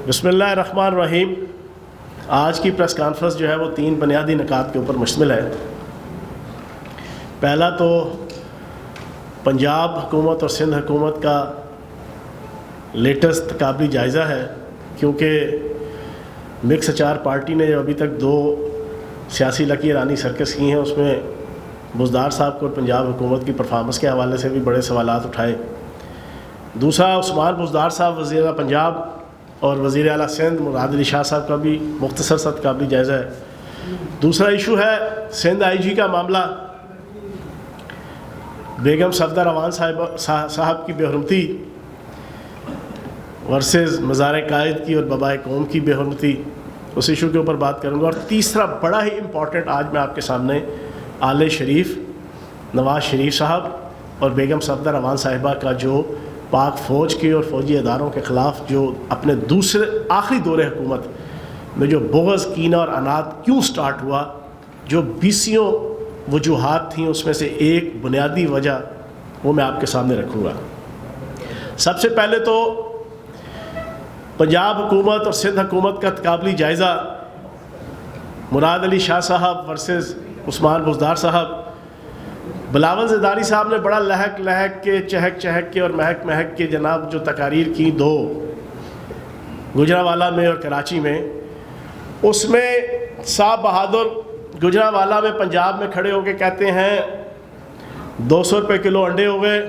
بسم اللہ الرحمن الرحیم۔ آج کی پریس کانفرنس جو ہے وہ 3 بنیادی نکات کے اوپر مشتمل ہے۔ پہلا تو پنجاب حکومت اور سندھ حکومت کا لیٹسٹ قابلی جائزہ ہے، کیونکہ مکس اچار پارٹی نے جو ابھی تک 2 سیاسی لکی رانی سرکس کی ہیں، اس میں بزدار صاحب کو اور پنجاب حکومت کی پرفارمنس کے حوالے سے بھی بڑے سوالات اٹھائے۔ دوسرا عثمان بزدار صاحب وزیر اعلیٰ پنجاب اور وزیر اعلیٰ سندھ مراد علی شاہ صاحب کا بھی مختصر سا قابلی جائزہ ہے۔ دوسرا ایشو ہے سندھ آئی جی کا معاملہ، بیگم صفدر روان صاحب کی بے حرمتی ورسز مزار قائد کی اور بابائے قوم کی بے حرمتی، اس ایشو کے اوپر بات کروں گا۔ اور تیسرا بڑا ہی امپورٹنٹ آج میں آپ کے سامنے آل شریف نواز شریف صاحب اور بیگم صفدر روان صاحبہ کا جو پاک فوج کے اور فوجی اداروں کے خلاف جو اپنے آخری دور حکومت میں جو بغض، کینہ اور عناد کیوں سٹارٹ ہوا، جو 20 وجوہات تھیں، اس میں سے ایک بنیادی وجہ وہ میں آپ کے سامنے رکھوں گا۔ سب سے پہلے تو پنجاب حکومت اور سندھ حکومت کا قابلی جائزہ مراد علی شاہ صاحب ورسز عثمان بزدار صاحب۔ بلاول زرداری صاحب نے بڑا لہک کے، چہک کے اور مہک کے جناب جو تقاریر کی 2 گجرانوالہ میں اور کراچی میں، اس میں صاحب بہادر گجرانوالہ میں پنجاب میں کھڑے ہو کے کہتے ہیں 200 روپے کلو انڈے ہو گئے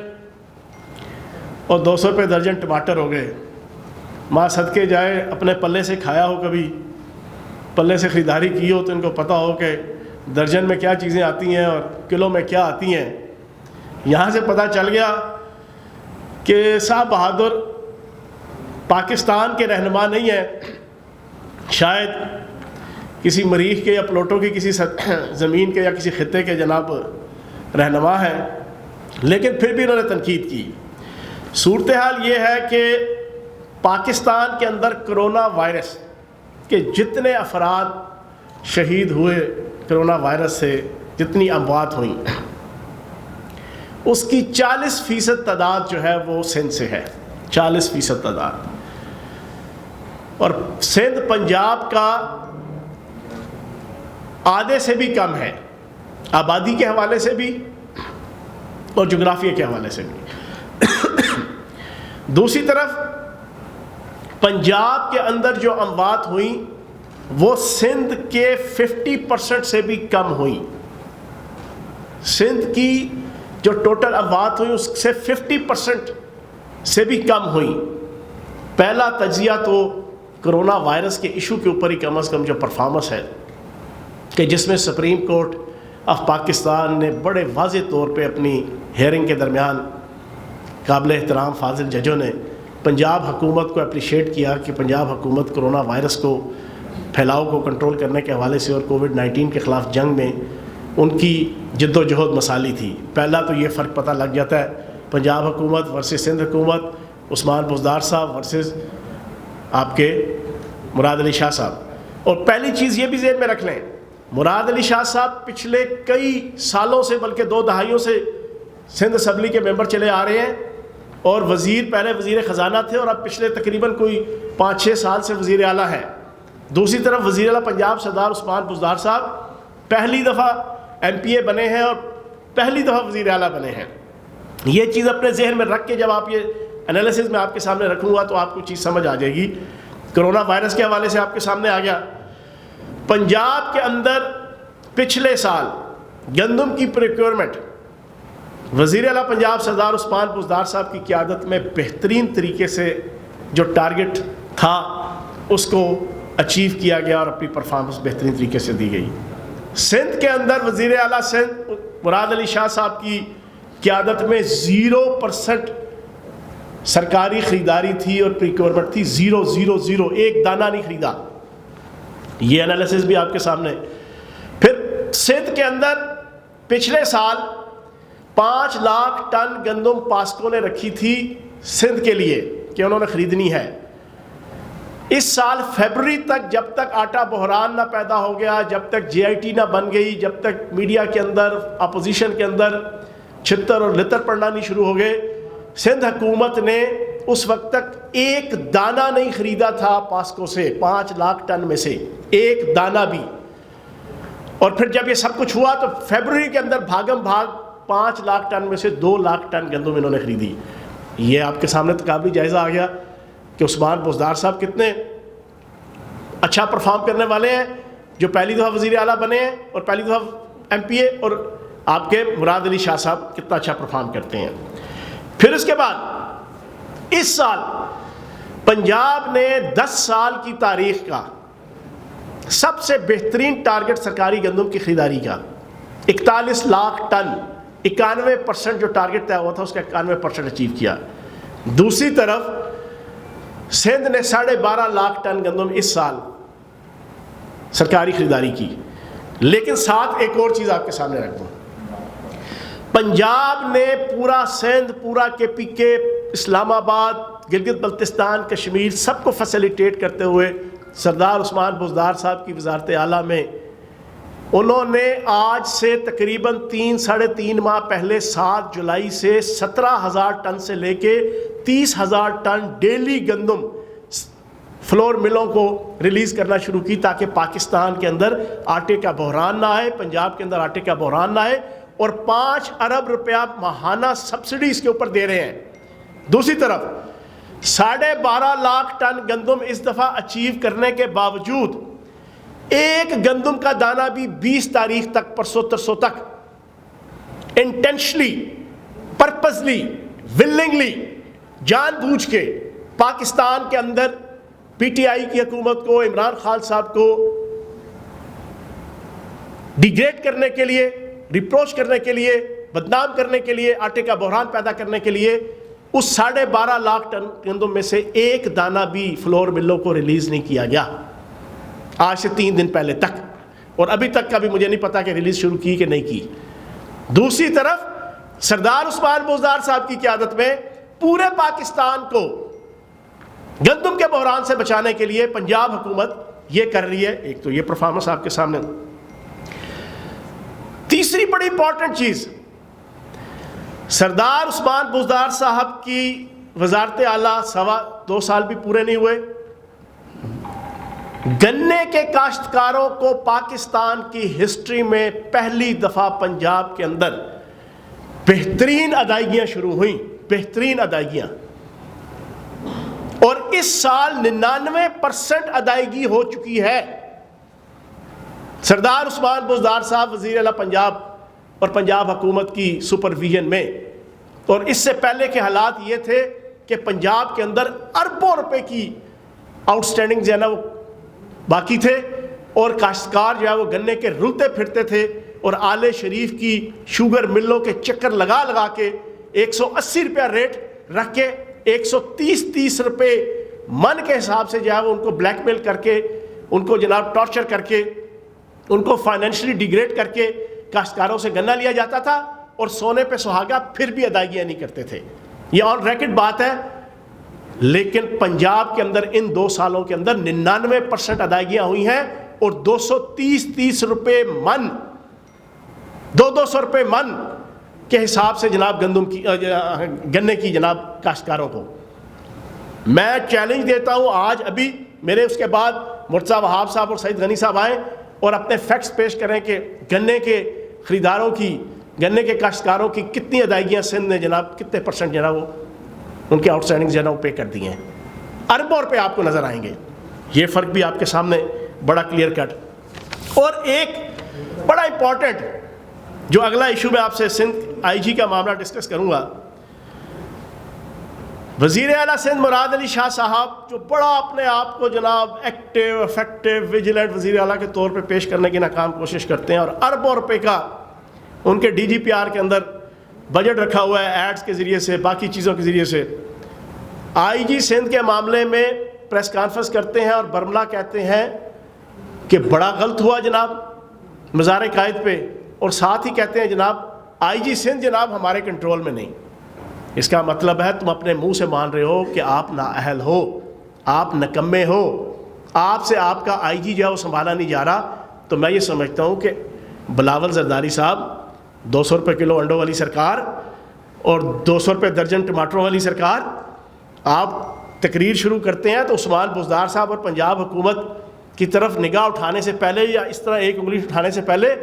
اور 200 روپے درجن ٹماٹر ہو گئے۔ ماں صدقے جائے اپنے پلے سے کھایا ہو، کبھی پلے سے خریداری کی ہو تو ان کو پتہ ہو کہ درجن میں کیا چیزیں آتی ہیں اور کلو میں کیا آتی ہیں۔ یہاں سے پتہ چل گیا کہ صاحب بہادر پاکستان کے رہنما نہیں ہیں، شاید کسی مریخ کے یا پلوٹو کی کسی زمین کے یا کسی خطے کے جناب رہنما ہیں، لیکن پھر بھی انہوں نے تنقید کی۔ صورتحال یہ ہے کہ پاکستان کے اندر کرونا وائرس کے جتنے افراد شہید ہوئے کرونا وائرس سے، جتنی اموات ہوئیں، اس کی 40% تعداد جو ہے وہ سندھ سے ہے، 40% تعداد۔ اور سندھ پنجاب کا آدھے سے بھی کم ہے، آبادی کے حوالے سے بھی اور جغرافیہ کے حوالے سے بھی۔ دوسری طرف پنجاب کے اندر جو اموات ہوئیں وہ سندھ کے 50% سے بھی کم ہوئیں۔ سندھ کی جو ٹوٹل اموات ہوئیں اس سے 50% سے بھی کم ہوئیں۔ پہلا تجزیہ تو کرونا وائرس کے ایشو کے اوپر ہی کم از کم جو پرفارمنس ہے کہ جس میں سپریم کورٹ آف پاکستان نے بڑے واضح طور پہ اپنی ہیئرنگ کے درمیان قابل احترام فاضل ججوں نے پنجاب حکومت کو اپریشیٹ کیا کہ پنجاب حکومت کرونا وائرس کو پھیلاؤ کو کنٹرول کرنے کے حوالے سے اور کووڈ-19 کے خلاف جنگ میں ان کی جد و جہد مثالی تھی۔ پہلا تو یہ فرق پتہ لگ جاتا ہے پنجاب حکومت ورسز سندھ حکومت، عثمان بزدار صاحب ورسز آپ کے مراد علی شاہ صاحب۔ اور پہلی چیز یہ بھی ذہن میں رکھ لیں، مراد علی شاہ صاحب پچھلے کئی سالوں سے بلکہ 2 دہائیوں سے سندھ اسمبلی کے ممبر چلے آ رہے ہیں اور پہلے وزیر خزانہ تھے اور اب پچھلے تقریباً کوئی 5-6 سال سے وزیر اعلیٰ ہیں۔ دوسری طرف وزیر اعلیٰ پنجاب سردار عثمان بزدار صاحب پہلی دفعہ MP بنے ہیں اور پہلی دفعہ وزیر اعلیٰ بنے ہیں۔ یہ چیز اپنے ذہن میں رکھ کے جب آپ یہ انالیسز میں آپ کے سامنے رکھوں گا تو آپ کو چیز سمجھ آ جائے گی۔ کرونا وائرس کے حوالے سے آپ کے سامنے آ گیا۔ پنجاب کے اندر پچھلے سال گندم کی پروکیورمنٹ وزیر اعلیٰ پنجاب سردار عثمان بزدار صاحب کی قیادت میں بہترین طریقے سے جو ٹارگٹ تھا اس کو اچیو کیا گیا اور اپنی پرفارمنس بہترین طریقے سے دی گئی۔ سندھ کے اندر وزیر اعلیٰ سندھ مراد علی شاہ صاحب کی قیادت میں 0% سرکاری خریداری تھی اور پریکیورمنٹ تھی، 0 ایک دانہ نہیں خریدا۔ یہ انالیسس بھی آپ کے سامنے۔ پھر سندھ کے اندر پچھلے سال 5 لاکھ ٹن گندم پاسکو نے رکھی تھی سندھ کے لیے کہ انہوں نے خریدنی ہے۔ اس سال فیبروری تک جب تک آٹا بحران نہ پیدا ہو گیا، جب تک JIT نہ بن گئی، جب تک میڈیا کے اندر اپوزیشن کے اندر چھتر اور لتر پڑنا نہیں شروع ہو گئے، سندھ حکومت نے اس وقت تک ایک دانہ نہیں خریدا تھا پاسکو سے 5 لاکھ ٹن میں سے ایک دانہ بھی. اور پھر جب یہ سب کچھ ہوا تو فیبروری کے اندر بھاگم بھاگ 5 لاکھ ٹن میں سے 2 لاکھ ٹن گندم انہوں نے خریدی. یہ آپ کے سامنے تقابلی جائزہ آ گیا کہ عثمان بزدار صاحب کتنے اچھا پرفارم کرنے والے ہیں، جو پہلی دفعہ وزیر اعلیٰ بنے ہیں اور پہلی دفعہ ایم پی اے، اور آپ کے مراد علی شاہ صاحب کتنا اچھا پرفارم کرتے ہیں. پھر اس کے بعد اس سال پنجاب نے 10 سال کی تاریخ کا سب سے بہترین ٹارگٹ سرکاری گندم کی خریداری کا 41 لاکھ ٹن، 91% جو ٹارگٹ طے ہوا تھا اس کا 91% اچیو کیا. دوسری طرف سندھ نے 12.5 لاکھ ٹن گندم اس سال سرکاری خریداری کی. لیکن ساتھ ایک اور چیز آپ کے سامنے رکھ دوں، پنجاب نے پورا سندھ، پورا کے پی کے، اسلام آباد، گلگت بلتستان، کشمیر سب کو فیسیلیٹیٹ کرتے ہوئے سردار عثمان بزدار صاحب کی وزارت اعلیٰ میں انہوں نے آج سے تقریباً 3-3.5 ماہ پہلے 7 جولائی سے 17,000 ٹن سے لے کے 30,000 ٹن ڈیلی گندم فلور ملوں کو ریلیز کرنا شروع کی تاکہ پاکستان کے اندر آٹے کا بحران نہ آئے، پنجاب کے اندر آٹے کا بحران نہ آئے. اور 5 ارب روپیہ ماہانہ سبسڈی اس کے اوپر دے رہے ہیں. دوسری طرف 12.5 لاکھ ٹن گندم اس دفعہ اچیو کرنے کے باوجود ایک گندم کا دانہ بھی 20 تاریخ تک، پرسوں ترسوں تک انٹینشلی، پرپزلی، ولنگلی، جان بوجھ کے پاکستان کے اندر پی ٹی آئی کی حکومت کو، عمران خان صاحب کو ڈیگریڈ کرنے کے لیے، ریپروچ کرنے کے لیے، بدنام کرنے کے لیے، آٹے کا بحران پیدا کرنے کے لیے اس 12.5 لاکھ ٹن گندم میں سے ایک دانہ بھی فلور ملوں کو ریلیز نہیں کیا گیا آج سے 3 دن پہلے تک. اور ابھی تک کا بھی مجھے نہیں پتا کہ ریلیز شروع کی کہ نہیں کی. دوسری طرف سردار عثمان بزدار صاحب کی قیادت میں پورے پاکستان کو گندم کے بحران سے بچانے کے لیے پنجاب حکومت یہ کر رہی ہے. ایک تو یہ پرفارمنس آپ کے سامنے. تیسری بڑی امپورٹنٹ چیز، سردار عثمان بزدار صاحب کی وزارت اعلیٰ 2 سال بھی پورے نہیں ہوئے، گنے کے کاشتکاروں کو پاکستان کی ہسٹری میں پہلی دفعہ پنجاب کے اندر بہترین ادائیگیاں شروع ہوئیں، بہترین ادائیگیاں. اور اس سال 99% ادائیگی ہو چکی ہے. سردار عثمان بزدار صاحب وزیر اعلیٰ پنجاب اور پنجاب حکومت کی سپرویژن میں. اور اس سے پہلے کے حالات یہ تھے کہ پنجاب کے اندر اربوں روپے کی آؤٹ سٹینڈنگ جو ہے نا وہ باقی تھے، اور کاشتکار جو ہے وہ گنے کے رلتے پھرتے تھے اور آلے شریف کی شوگر ملوں کے چکر لگا لگا کے 180 روپیہ ریٹ رکھ کے 130 روپے من کے حساب سے جو ہے وہ ان کو بلیک میل کر کے، ان کو جناب ٹارچر کر کے، ان کو فائنینشلی ڈیگریڈ کر کے کاشتکاروں سے گنا لیا جاتا تھا، اور سونے پہ سہاگا پھر بھی ادائیگیاں نہیں کرتے تھے. یہ آن ریکارڈ بات ہے. لیکن پنجاب کے اندر ان 2 سالوں کے اندر 99% ادائیگیاں ہوئی ہیں، اور 230 روپے من، 200 روپے من کے حساب سے جناب گندم کی گنے کی جناب کاشتکاروں کو. میں چیلنج دیتا ہوں، آج ابھی میرے اس کے بعد مرتضیٰ وہاب صاحب اور سعید غنی صاحب آئیں اور اپنے فیکٹس پیش کریں کہ گنے کے خریداروں کی، گنے کے کاشتکاروں کی کتنی ادائیگیاں سندھ نے جناب، کتنے پرسنٹ جناب وہ ان کے آؤٹ اسٹینڈنگ جو ہے نا وہ پے کر دیے ہیں. اربوں روپے آپ کو نظر آئیں گے. یہ فرق بھی آپ کے سامنے بڑا کلیئر کٹ. اور ایک بڑا امپورٹنٹ جو اگلا ایشو میں آپ سے سندھ آئی جی کا معاملہ ڈسکس کروں گا، وزیر اعلیٰ سندھ مراد علی شاہ صاحب جو بڑا اپنے آپ کو جناب ایکٹیو، افیکٹو، ویجیلنٹ وزیر اعلیٰ کے طور پہ پیش کرنے کی ناکام کوشش کرتے ہیں، اور اربوں روپے کا ان کے ڈی جی پی آر کے اندر بجٹ رکھا ہوا ہے، ایڈز کے ذریعے سے، باقی چیزوں کے ذریعے سے. آئی جی سندھ کے معاملے میں پریس کانفرنس کرتے ہیں اور برملا کہتے ہیں کہ بڑا غلط ہوا جناب مزار قائد پہ، اور ساتھ ہی کہتے ہیں جناب آئی جی سندھ جناب ہمارے کنٹرول میں نہیں. اس کا مطلب ہے تم اپنے منہ سے مان رہے ہو کہ آپ نااہل ہو، آپ نکمے ہو، آپ سے آپ کا آئی جی جو ہے وہ سنبھالا نہیں جا رہا. تو میں یہ سمجھتا ہوں کہ بلاول زرداری صاحب 200 روپے کلو انڈوں والی سرکار اور 200 روپے درجن ٹماٹروں والی سرکار، آپ تقریر شروع کرتے ہیں تو عثمان بزدار صاحب اور پنجاب حکومت کی طرف نگاہ اٹھانے سے پہلے یا اس طرح ایک انگلی اٹھانے سے پہلے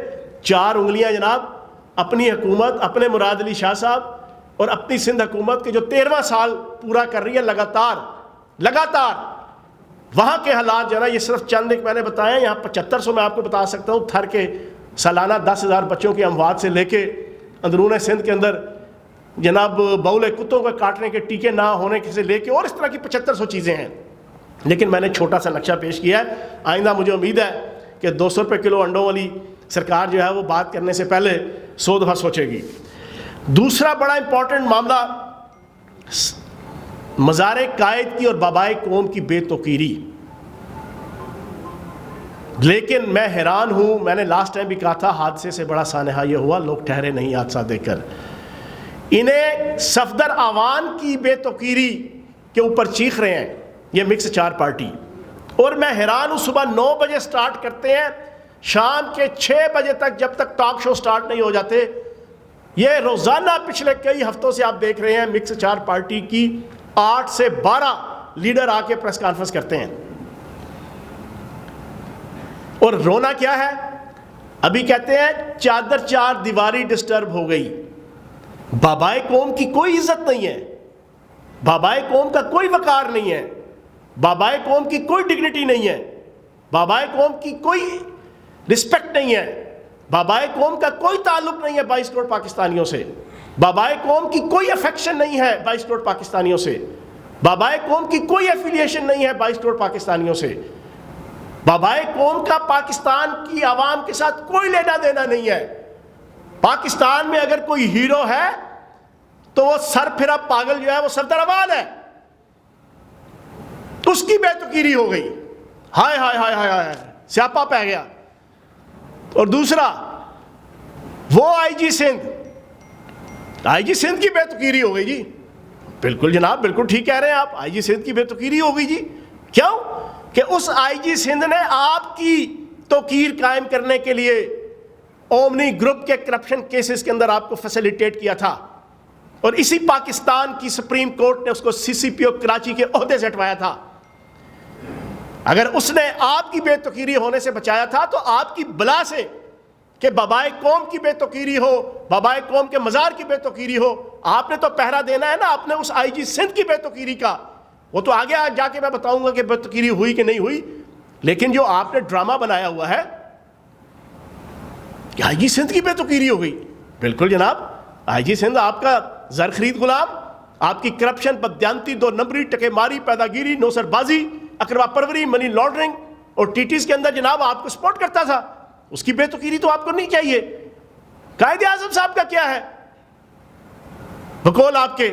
4 انگلیاں جناب اپنی حکومت، اپنے مراد علی شاہ صاحب اور اپنی سندھ حکومت کے جو 13واں سال پورا کر رہی ہے لگاتار وہاں کے حالات جو ہے نا، یہ صرف چند ایک میں نے بتایا. یہاں 7500 میں آپ کو بتا سکتا ہوں تھر کے سالانہ 10,000 بچوں کی اموات سے لے کے اندرون سندھ کے اندر جناب بولے کتوں کو کاٹنے کے ٹیکے نہ ہونے سے لے کے اور اس طرح کی 7500 چیزیں ہیں. لیکن میں نے چھوٹا سا نقشہ پیش کیا ہے. آئندہ مجھے امید ہے کہ 200 روپے کلو انڈوں والی سرکار جو ہے وہ بات کرنے سے پہلے 100 دفعہ سوچے گی. دوسرا بڑا امپورٹنٹ معاملہ مزار قائد کی اور بابائے قوم کی بے توقیری. لیکن میں حیران ہوں، میں نے لاسٹ ٹائم بھی کہا تھا حادثے سے بڑا سانحہ یہ ہوا، لوگ ٹھہرے نہیں حادثہ دیکھ کر. انہیں صفدر آوان کی بے توقیری کے اوپر چیخ رہے ہیں یہ مکس 4 پارٹی. اور میں حیران ہوں، صبح 9 بجے سٹارٹ کرتے ہیں، شام کے 6 بجے تک جب تک ٹاک شو سٹارٹ نہیں ہو جاتے. یہ روزانہ پچھلے کئی ہفتوں سے آپ دیکھ رہے ہیں مکس 4 پارٹی کی 8 سے 12 لیڈر آ کے پریس کانفرنس کرتے ہیں. اور رونا کیا ہے؟ ابھی کہتے ہیں چادر 4 دیواری ڈسٹرب ہو گئی. بابائے قوم کی کوئی عزت نہیں ہے، بابائے قوم کا کوئی وقار نہیں ہے، بابائے قوم کی کوئی ڈگنیٹی نہیں ہے، بابائے قوم کی کوئی رسپیکٹ نہیں ہے، بابائے قوم کا کوئی تعلق نہیں ہے 22 کروڑ پاکستانیوں سے، بابائے قوم کی کوئی افیکشن نہیں ہے 22 کروڑ پاکستانیوں سے، بابائے قوم کی کوئی ایفیلیشن نہیں ہے 22 کروڑ پاکستانیوں سے. بابائے قوم کا پاکستان کی عوام کے ساتھ کوئی لینا دینا نہیں ہے. پاکستان میں اگر کوئی ہیرو ہے تو وہ سر پھرا پاگل جو ہے وہ صفدر آوان ہے. اس کی بے توقیری ہو گئی. ہائے ہائے ہائے ہائے ہائے، سیاپا پہ گیا. اور دوسرا وہ آئی جی سندھ کی بے توقیری ہو گئی جی. بالکل جناب، بالکل ٹھیک کہہ رہے ہیں آپ، آئی جی سندھ کی بے توقیری ہو گئی جی. کیوں کہ اس آئی جی سندھ نے آپ کی توقیر قائم کرنے کے لیے اومنی گروپ کے کرپشن کیسز کے اندر آپ کو فیسیلیٹیٹ کیا تھا، اور اسی پاکستان کی سپریم کورٹ نے اس کو سی سی پی او کراچی کے عہدے سے ہٹوایا تھا. اگر اس نے آپ کی بے توقیری ہونے سے بچایا تھا تو آپ کی بلا سے کہ بابائے قوم کی بے توقیری ہو، بابائے قوم کے مزار کی بے توقیری ہو، آپ نے تو پہرا دینا ہے نا. آپ نے اس آئی جی سندھ کی بے توقیری کا، وہ تو آگے جا کے میں بتاؤں گا کہ بے توقیری ہوئی کہ نہیں ہوئی. لیکن جو آپ نے ڈرامہ بنایا ہوا ہے کہ آئی جی سندھ کی بے توقیری ہو گئی. بالکل جناب، آئی جی سندھ آپ کا زر خرید غلام، آپ کی کرپشن، بددیانتی، 2 نمبری، ٹکے ماری، پیدا گیری، نوسر بازی، اقربا پروری، منی لانڈرنگ اور ٹی ٹیز کے اندر جناب آپ کو سپورٹ کرتا تھا. اس کی بے توقیری تو آپ کو نہیں چاہیے. قائد اعظم صاحب کا کیا ہے بقول آپ کے؟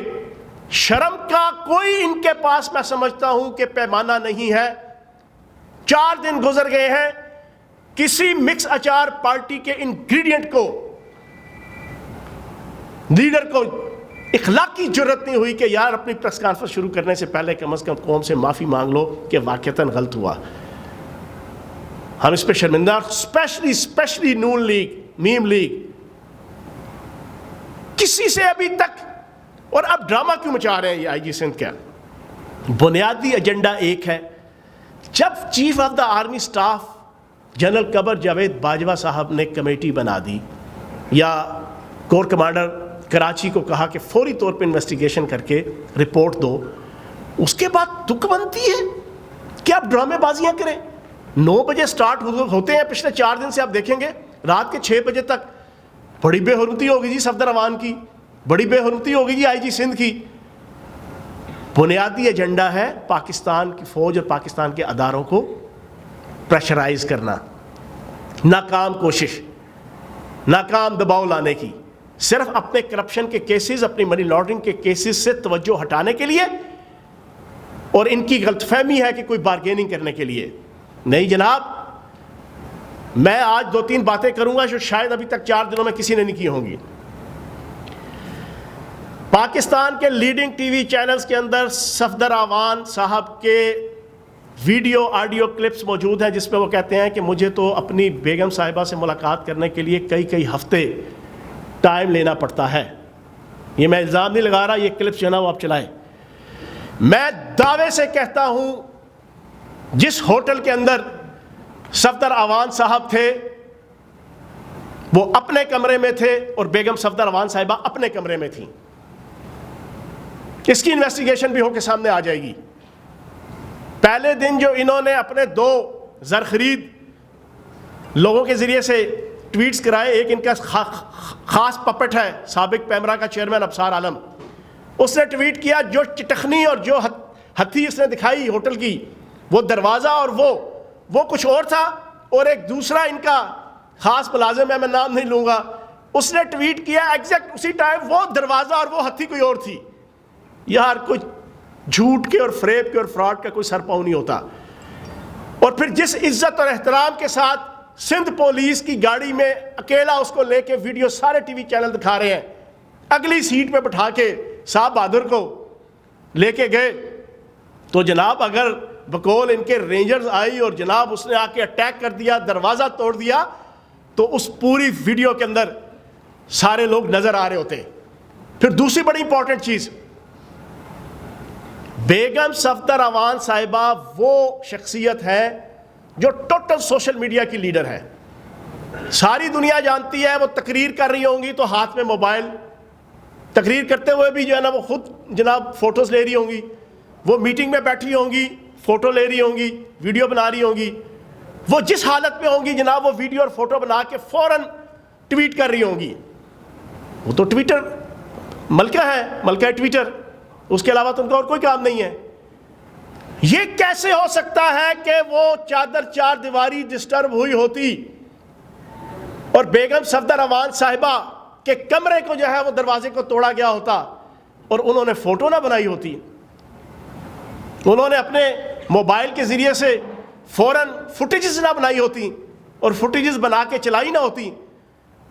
شرم کا کوئی ان کے پاس میں سمجھتا ہوں کہ پیمانہ نہیں ہے. 4 دن گزر گئے ہیں، کسی مکس اچار پارٹی کے انگریڈینٹ کو، لیڈر کو اخلاقی جرت نہیں ہوئی کہ یار اپنی پریس کانفرنس شروع کرنے سے پہلے کم از کم قوم سے معافی مانگ لو کہ واقعتاً غلط ہوا. ہم اس پہ شرمندہ، اسپیشلی نون لیگ، میم لیگ، کسی سے ابھی تک. اور اب ڈرامہ کیوں مچا رہے ہیں یہ آئی جی سندھ کا؟ بنیادی ایجنڈا ایک ہے. جب chief of the army staff general Qamar Javed Bajwa صاحب نے کمیٹی بنا دی یا کور کمانڈر کراچی کو کہا کہ فوری طور پہ انویسٹیگیشن کر کے رپورٹ دو، اس کے بعد دکھ بنتی ہے کہ آپ ڈرامے بازیاں کریں. 9 بجے سٹارٹ ہوتے ہیں، پچھلے 4 دن سے آپ دیکھیں گے رات کے 6 بجے تک. بڑی بے حرمتی ہوگی جی صفدر آوان کی، بڑی بے حرمتی ہوگی جی آئی جی سندھ کی. بنیادی ایجنڈا ہے پاکستان کی فوج اور پاکستان کے اداروں کو پریشرائز کرنا. ناکام کوشش، ناکام دباؤ لانے کی، صرف اپنے کرپشن کے کیسز، اپنی منی لانڈرنگ کے کیسز سے توجہ ہٹانے کے لیے، اور ان کی غلط فہمی ہے کہ کوئی بارگیننگ کرنے کے لیے. نہیں جناب، میں آج 2-3 باتیں کروں گا جو شاید ابھی تک 4 دنوں میں کسی نے نہیں کی ہوں گی. پاکستان کے لیڈنگ ٹی وی چینلز کے اندر صفدر آوان صاحب کے ویڈیو آڈیو کلپس موجود ہیں جس میں وہ کہتے ہیں کہ مجھے تو اپنی بیگم صاحبہ سے ملاقات کرنے کے لیے کئی ہفتے ٹائم لینا پڑتا ہے. یہ میں الزام نہیں لگا رہا، یہ کلپس جو ہے نا وہ آپ چلائیں. میں دعوے سے کہتا ہوں جس ہوٹل کے اندر صفدر اعوان صاحب تھے وہ اپنے کمرے میں تھے اور بیگم صفدر اعوان صاحبہ اپنے کمرے میں تھیں. اس کی انویسٹیگیشن بھی ہو کے سامنے آ جائے گی. پہلے دن جو انہوں نے اپنے 2 زرخرید لوگوں کے ذریعے سے ٹویٹس کرائے, ایک ان کا خاص پپٹ ہے سابق پیمرا کا چیئرمین ابصار عالم, اس نے ٹویٹ کیا جو چٹخنی اور جو ہتھی اس نے دکھائی ہوٹل کی, وہ دروازہ اور وہ کچھ اور تھا, اور ایک دوسرا ان کا خاص ملازم ہے, میں نام نہیں لوں گا, اس نے ٹویٹ کیا ایگزیکٹ اسی ٹائم وہ دروازہ اور وہ ہتھی کوئی اور تھی. یار کوئی جھوٹ کے اور فریب کے اور فراڈ کا کوئی سر پاؤں نہیں ہوتا. اور پھر جس عزت اور احترام کے ساتھ سندھ پولیس کی گاڑی میں اکیلا اس کو لے کے ویڈیو سارے ٹی وی چینل دکھا رہے ہیں, اگلی سیٹ پہ بٹھا کے صاحب بہادر کو لے کے گئے, تو جناب اگر بقول ان کے رینجرز آئی اور جناب اس نے آ کے اٹیک کر دیا, دروازہ توڑ دیا, تو اس پوری ویڈیو کے اندر سارے لوگ نظر آ رہے ہوتے. پھر دوسری بڑی امپورٹنٹ چیز, بیگم صفدر اعوان صاحبہ وہ شخصیت ہے جو ٹوٹل سوشل میڈیا کی لیڈر ہے. ساری دنیا جانتی ہے وہ تقریر کر رہی ہوں گی تو ہاتھ میں موبائل, تقریر کرتے ہوئے بھی جو ہے نا وہ خود جناب فوٹوز لے رہی ہوں گی, وہ میٹنگ میں بیٹھی ہوں گی فوٹو لے رہی ہوں گی, ویڈیو بنا رہی ہوں گی, وہ جس حالت میں ہوں گی جناب وہ ویڈیو اور فوٹو بنا کے فوراً ٹویٹ کر رہی ہوں گی. وہ تو ٹویٹر ملکہ ہے, ملکہ ٹویٹر, اس کے علاوہ تو ان کا اور کوئی کام نہیں ہے. یہ کیسے ہو سکتا ہے کہ وہ چادر چار دیواری ڈسٹرب ہوئی ہوتی اور بیگم صفدر اعوان صاحبہ کے کمرے کو جو ہے وہ دروازے کو توڑا گیا ہوتا اور انہوں نے فوٹو نہ بنائی ہوتی, انہوں نے اپنے موبائل کے ذریعے سے فوراً فوٹیجز نہ بنائی ہوتی اور فوٹیجز بنا کے چلائی نہ ہوتی.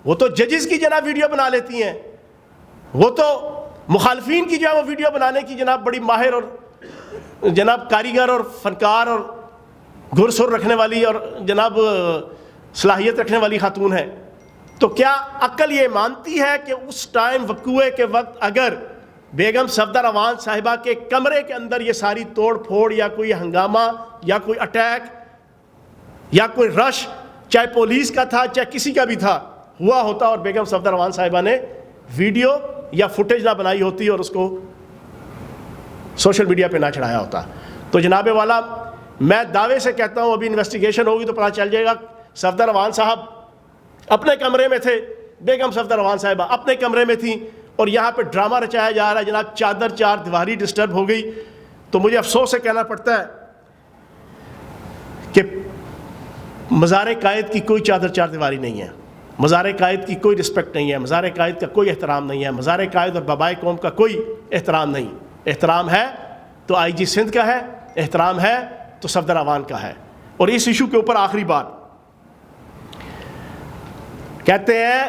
وہ تو ججز کی جناب ویڈیو بنا لیتی ہیں, وہ تو مخالفین کی جو ہے وہ ویڈیو بنانے کی جناب بڑی ماہر اور جناب کاریگر اور فنکار اور گر سر رکھنے والی اور جناب صلاحیت رکھنے والی خاتون ہے. تو کیا عقل یہ مانتی ہے کہ اس ٹائم وقوعے کے وقت اگر بیگم صفدر اعوان صاحبہ کے کمرے کے اندر یہ ساری توڑ پھوڑ یا کوئی ہنگامہ یا کوئی اٹیک یا کوئی رش, چاہے پولیس کا تھا چاہے کسی کا بھی تھا, ہوا ہوتا اور بیگم صفدر اعوان صاحبہ نے ویڈیو یا فوٹیج نہ بنائی ہوتی اور اس کو سوشل میڈیا پہ نہ چڑھایا ہوتا. تو جناب والا میں دعوے سے کہتا ہوں ابھی انویسٹیگیشن ہوگی تو پتہ چل جائے گا. صفدر اعوان صاحب اپنے کمرے میں تھے, بیگم صفدر اعوان صاحبہ اپنے کمرے میں تھیں, اور یہاں پہ ڈرامہ رچایا جا رہا ہے جناب چادر چار دیواری ڈسٹرب ہو گئی. تو مجھے افسوس سے کہنا پڑتا ہے کہ مزار قائد کی کوئی چادر چار دیواری نہیں ہے, مزار قائد کی کوئی رسپیکٹ نہیں ہے, مزار قائد کا کوئی احترام نہیں ہے, مزار قائد اور بابائے قوم کا کوئی احترام نہیں. احترام ہے تو آئی جی سندھ کا ہے, احترام ہے تو صفدر اعوان کا ہے. اور اس ایشو کے اوپر آخری بات کہتے ہیں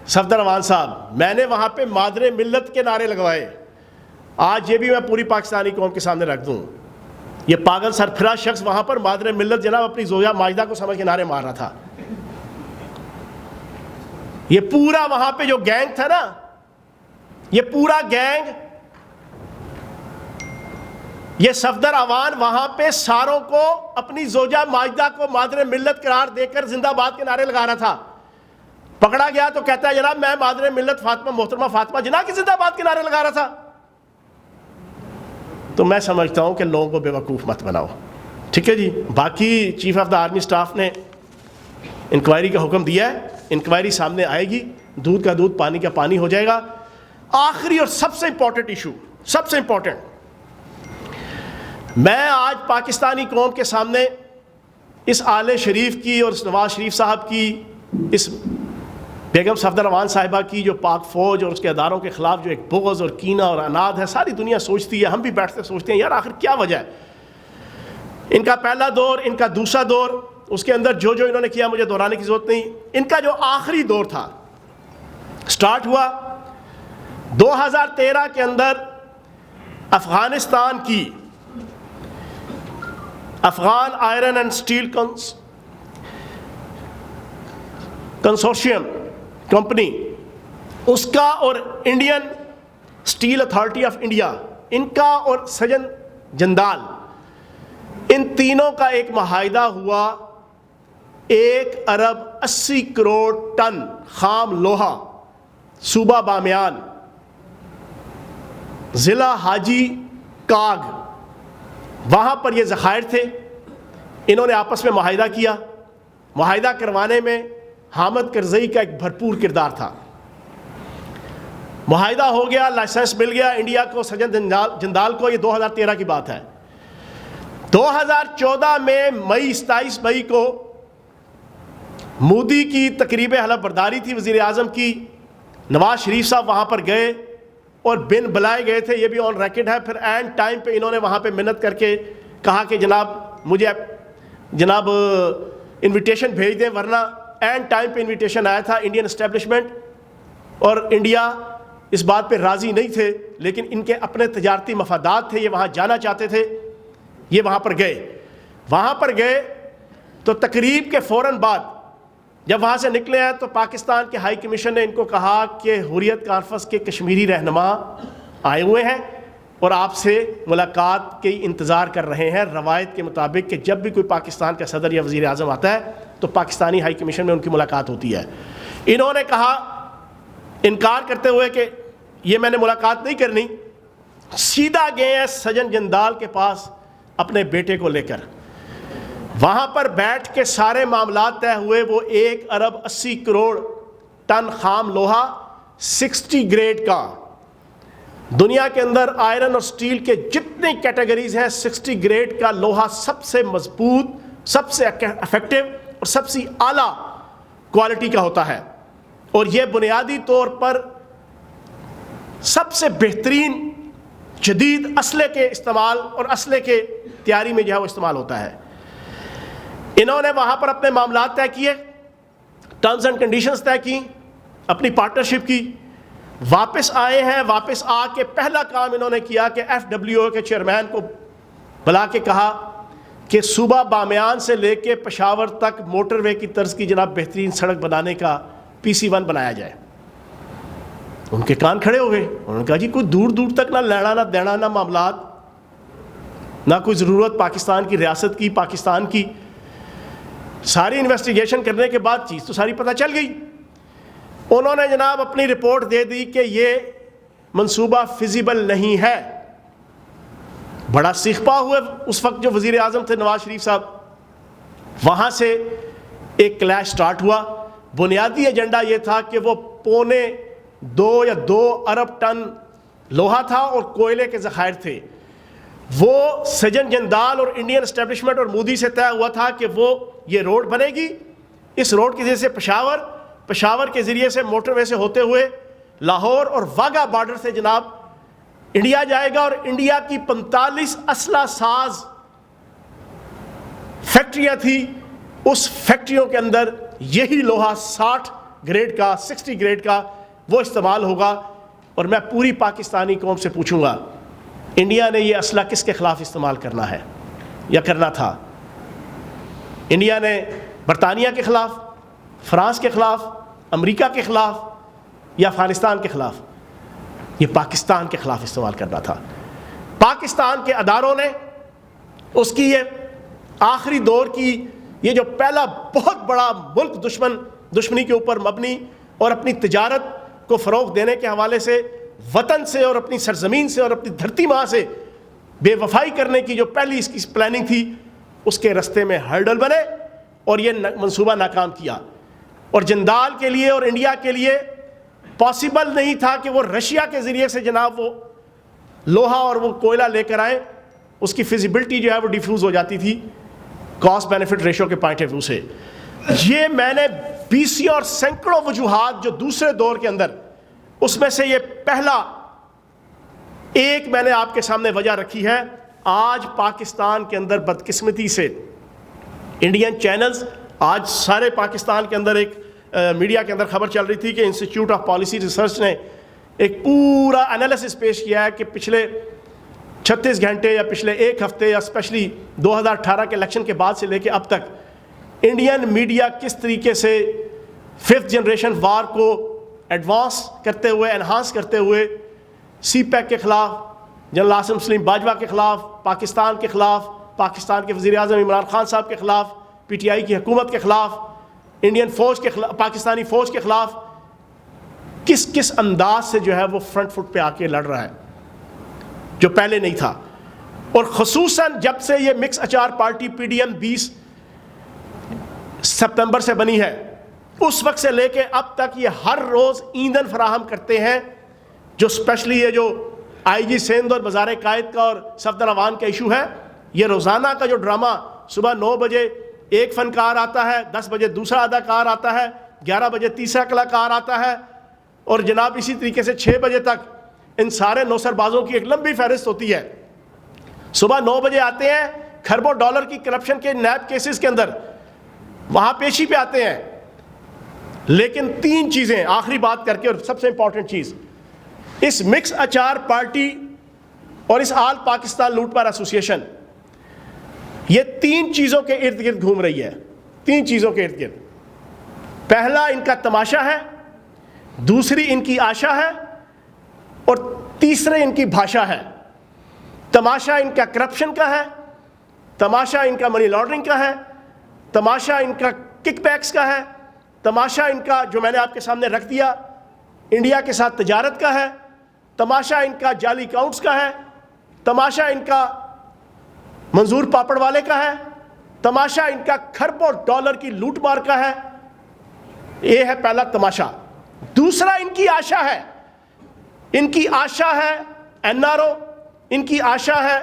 صفدر اعوان صاحب, میں نے وہاں پہ مادر ملت کے نعرے لگوائے. آج یہ بھی میں پوری پاکستانی قوم کے سامنے رکھ دوں, یہ پاگل سرپھرا شخص وہاں پر مادر ملت جناب اپنی زوجہ ماجدہ کو سمجھ کے نعرے مار رہا تھا. یہ پورا وہاں پہ جو گینگ تھا نا, یہ پورا گینگ, یہ صفدر اعوان وہاں پہ ساروں کو اپنی زوجہ ماجدہ کو مادر ملت قرار دے کر زندہ باد کے نعرے لگا رہا تھا. پکڑا گیا تو کہتا ہے جناب میں مادر ملت فاطمہ محترمہ فاطمہ جناح کی زندہ باد کے نعرے لگا رہا تھا. تو میں سمجھتا ہوں کہ لوگوں کو بے وقوف مت بناؤ, ٹھیک ہے جی. باقی chief of the army staff نے انکوائری کا حکم دیا ہے, انکوائری سامنے آئے گی, دودھ کا دودھ پانی کا پانی ہو جائے گا. آخری اور سب سے امپورٹنٹ ایشو, سب سے امپورٹنٹ, میں آج پاکستانی قوم کے سامنے اس آل شریف کی اور اس نواز شریف صاحب کی, اس بیگم صفدر اعوان صاحبہ کی جو پاک فوج اور اس کے اداروں کے خلاف جو ایک بغض اور کینہ اور عناد ہے, ساری دنیا سوچتی ہے, ہم بھی بیٹھتے سوچتے ہیں یار آخر کیا وجہ ہے. ان کا پہلا دور, ان کا دوسرا دور, اس کے اندر جو انہوں نے کیا مجھے دہرانے کی ضرورت نہیں. ان کا جو آخری دور تھا سٹارٹ ہوا 2013 کے اندر افغانستان کی Afghan iron and steel consortium company, اس کا اور Indian steel authority of India, ان کا اور سجن جندال، ان تینوں کا ایک معاہدہ ہوا 1 ارب 80 کروڑ ٹن خام لوہا، صوبہ بامیان، ضلع حاجی کاگ، وہاں پر یہ ذخائر تھے. انہوں نے آپس میں معاہدہ کیا. معاہدہ کروانے میں حامد کرزئی کا ایک بھرپور کردار تھا. معاہدہ ہو گیا، لائسنس مل گیا انڈیا کو، سجن جندال کو. یہ 2013 کی بات ہے. 2014 میں 27 مئی کو مودی کی تقریب حلف برداری تھی وزیر اعظم کی. نواز شریف صاحب وہاں پر گئے اور بن بلائے گئے تھے، یہ بھی آن ریکارڈ ہے. پھر اینڈ ٹائم پہ انہوں نے وہاں پہ منت کر کے کہا کہ جناب انویٹیشن بھیج دیں، ورنہ اینڈ ٹائم پہ انویٹیشن آیا تھا. انڈین اسٹیبلشمنٹ اور انڈیا اس بات پہ راضی نہیں تھے، لیکن ان کے اپنے تجارتی مفادات تھے، یہ وہاں جانا چاہتے تھے. یہ وہاں پر گئے تو تقریب کے فوراً بعد جب وہاں سے نکلے ہیں تو پاکستان کے ہائی کمیشن نے ان کو کہا کہ حریت کانفرنس کے کشمیری رہنما آئے ہوئے ہیں اور آپ سے ملاقات کے انتظار کر رہے ہیں. روایت کے مطابق کہ جب بھی کوئی پاکستان کا صدر یا وزیر اعظم آتا ہے تو پاکستانی ہائی کمیشن میں ان کی ملاقات ہوتی ہے. انہوں نے کہا انکار کرتے ہوئے کہ یہ میں نے ملاقات نہیں کرنی. سیدھا گئے ہیں سجن جندال کے پاس اپنے بیٹے کو لے کر. وہاں پر بیٹھ کے سارے معاملات طے ہوئے. وہ 1 ارب 80 کروڑ ٹن خام لوہا 60 گریڈ کا. دنیا کے اندر آئرن اور سٹیل کے جتنے کیٹیگریز ہیں 60 گریڈ کا لوہا سب سے مضبوط، سب سے افیکٹو اور سب سے اعلیٰ کوالٹی کا ہوتا ہے. اور یہ بنیادی طور پر سب سے بہترین جدید اسلحے کے استعمال اور اسلحے کے تیاری میں جو ہے وہ استعمال ہوتا ہے. انہوں نے وہاں پر اپنے معاملات طے کیے، ٹرمز اینڈ کنڈیشنز طے کی، اپنی پارٹنرشپ کی. واپس آئے ہیں. واپس آ کے پہلا کام انہوں نے کیا کہ FWO کے چیئرمین کو بلا کے کہا کہ صوبہ بامیان سے لے کے پشاور تک موٹر وے کی طرز کی جناب بہترین سڑک بنانے کا PC1 بنایا جائے. ان کے کان کھڑے ہو گئے. انہوں نے کہا جی کوئی دور دور تک نہ لینا نہ دینا نہ معاملات، نہ کوئی ضرورت پاکستان کی ریاست کی، پاکستان کی. ساری انویسٹیگیشن کرنے کے بعد چیز تو ساری پتہ چل گئی. انہوں نے جناب اپنی رپورٹ دے دی کہ یہ منصوبہ فیزیبل نہیں ہے. بڑا سیخپا ہوئے اس وقت جو وزیر اعظم تھے نواز شریف صاحب. وہاں سے ایک کلیش سٹارٹ ہوا. بنیادی ایجنڈا یہ تھا کہ وہ 2 ارب ٹن لوہا تھا اور کوئلے کے ذخائر تھے. وہ سجن جندال اور انڈین اسٹیبلشمنٹ اور مودی سے طے ہوا تھا کہ وہ یہ روڈ بنے گی. اس روڈ کے ذریعے سے پشاور کے ذریعے سے موٹر وے سے ہوتے ہوئے لاہور اور واگا بارڈر سے جناب انڈیا جائے گا. اور انڈیا کی 45 اسلحہ ساز فیکٹریاں تھیں. اس فیکٹریوں کے اندر یہی لوہا 60 گریڈ کا 60 گریڈ کا وہ استعمال ہوگا. اور میں پوری پاکستانی قوم سے پوچھوں گا انڈیا نے یہ اسلحہ کس کے خلاف استعمال کرنا ہے یا کرنا تھا؟ انڈیا نے برطانیہ کے خلاف، فرانس کے خلاف، امریکہ کے خلاف یا افغانستان کے خلاف؟ یہ پاکستان کے خلاف استعمال کرنا تھا. پاکستان کے اداروں نے اس کی یہ آخری دور کی یہ جو پہلا بہت بڑا ملک دشمنی کے اوپر مبنی اور اپنی تجارت کو فروغ دینے کے حوالے سے وطن سے اور اپنی سرزمین سے اور اپنی دھرتی ماں سے بے وفائی کرنے کی جو پہلی اس کی پلاننگ تھی اس کے رستے میں ہرڈل بنے اور یہ منصوبہ ناکام کیا. اور جندال کے لیے اور انڈیا کے لیے پاسبل نہیں تھا کہ وہ رشیا کے ذریعے سے جناب وہ لوہا اور وہ کوئلہ لے کر آئیں. اس کی فیزیبلٹی جو ہے وہ ڈیفیوز ہو جاتی تھی کاسٹ بینیفٹ ریشو کے پوائنٹ آف ویو سے. یہ میں نے 20 اور سینکڑوں وجوہات جو دوسرے دور کے اندر، اس میں سے یہ پہلا ایک میں نے آپ کے سامنے وجہ رکھی ہے. آج پاکستان کے اندر بدقسمتی سے انڈین چینلز، آج سارے پاکستان کے اندر ایک میڈیا کے اندر خبر چل رہی تھی کہ انسٹیٹیوٹ آف پالیسی ریسرچ نے ایک پورا انالیسس پیش کیا ہے کہ پچھلے 36 گھنٹے یا پچھلے ایک ہفتے یا اسپیشلی 2018 کے الیکشن کے بعد سے لے کے اب تک انڈین میڈیا کس طریقے سے 5th جنریشن وار کو ایڈوانس کرتے ہوئے، انہانس کرتے ہوئے سی پیک کے خلاف، جنرل عاصم سلیم باجوہ کے خلاف، پاکستان کے خلاف، پاکستان کے وزیر اعظم عمران خان صاحب کے خلاف، پی ٹی آئی کی حکومت کے خلاف، انڈین فوج کے خلاف، پاکستانی فوج کے خلاف کس کس انداز سے جو ہے وہ فرنٹ فٹ پہ آ کے لڑ رہا ہے، جو پہلے نہیں تھا. اور خصوصاً جب سے یہ مکس اچار پارٹی پی ڈی ایم 20 سپتمبر سے بنی ہے، اس وقت سے لے کے اب تک یہ ہر روز ایندھن فراہم کرتے ہیں. جو اسپیشلی یہ جو آئی جی سندھ اور بازار قائد کا اور صفدر اوان کا ایشو ہے، یہ روزانہ کا جو ڈرامہ، صبح 9 بجے ایک فنکار آتا ہے، 10 بجے دوسرا اداکار آتا ہے، 11 بجے تیسرا کلاکار آتا ہے، اور جناب اسی طریقے سے 6 بجے تک ان سارے نوسر بازوں کی ایک لمبی فہرست ہوتی ہے. صبح 9 بجے آتے ہیں، کھربوں ڈالر کی کرپشن کے نیب کیسز کے اندر وہاں پیشی پہ آتے ہیں. لیکن 3 چیزیں آخری بات کر کے، اور سب سے امپورٹنٹ چیز، اس مکس اچار پارٹی اور اس آل پاکستان لوٹ مار ایسوسی ایشن یہ 3 چیزوں کے ارد گرد گھوم رہی ہے. 3 چیزوں کے ارد گرد. پہلا ان کا تماشا ہے، دوسری ان کی آشا ہے، اور تیسرے ان کی بھاشا ہے. تماشا ان کا کرپشن کا ہے، تماشا ان کا منی لانڈرنگ کا ہے، تماشا ان کا کک بیکس کا ہے، تماشا ان کا جو میں نے آپ کے سامنے رکھ دیا انڈیا کے ساتھ تجارت کا ہے، تماشا ان کا جعلی اکاؤنٹس کا ہے، تماشا ان کا منظور پاپڑ والے کا ہے، تماشا ان کا کھربوں ڈالر کی لوٹ مار کا ہے. یہ ہے پہلا تماشا. دوسرا ان کی آشا ہے. ان کی آشا ہے این آر او، ان کی آشا ہے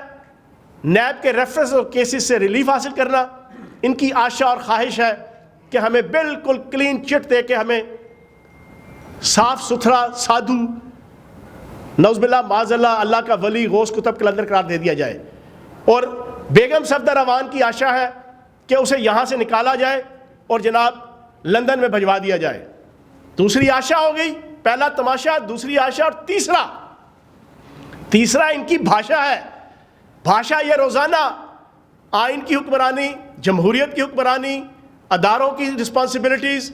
نیب کے ریفرنس اور کیسز سے ریلیف حاصل کرنا. ان کی آشا اور خواہش ہے کہ ہمیں بالکل کلین چٹ دے کے ہمیں صاف ستھرا سادھو، نعوذ باللہ معاذ اللہ، اللہ کا ولی، غوث کتب کلندر قرار دے دیا جائے. اور بیگم صفدر اوان کی آشا ہے کہ اسے یہاں سے نکالا جائے اور جناب لندن میں بھجوا دیا جائے. دوسری آشا ہو گئی، پہلا تماشا، دوسری آشا، اور تیسرا ان کی بھاشا ہے. بھاشا یہ روزانہ آئین کی حکمرانی، جمہوریت کی حکمرانی، اداروں کی رسپانسبلٹیز،